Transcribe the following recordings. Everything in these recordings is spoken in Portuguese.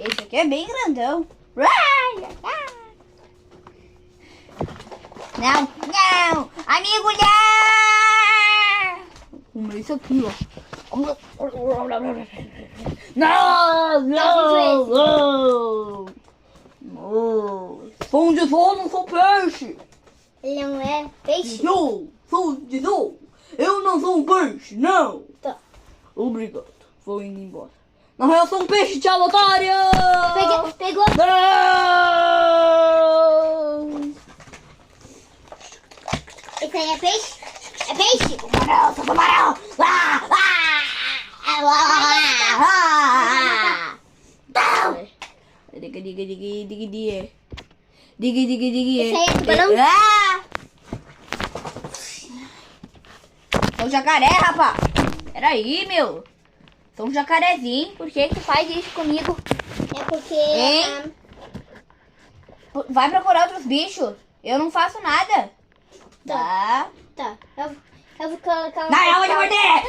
Esse aqui é bem grandão. Não, não! Amigo, não! Como esse aqui, ó. Não, não, não! Som de som, não sou peixe! Ele não é peixe? Sou de som! Eu não sou um peixe, não! Tá. Obrigado, vou indo embora. Não, eu sou um peixe, tchau, otário! Pegou. Não! Esse aí é peixe? É peixe? Tubarão, sou tubarão! Diga, diga, diga, diga, diga. Diga, diga, diga. Esse aí é tubarão? Sou jacaré, rapaz. Peraí, meu. Sou um jacarezinho. Por que tu faz isso comigo? É porque... Hein? Vai procurar outros bichos. Eu não faço nada. Tá. Tá, eu vou colocar Não, eu vou te morder!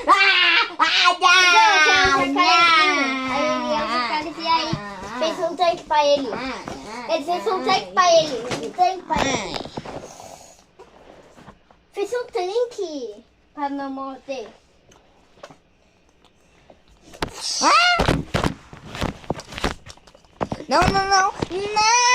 Aí fez um tanque pra ele. Ele fez um tanque pra ele. Fez um tanque pra não morder. Não, não, não. Não!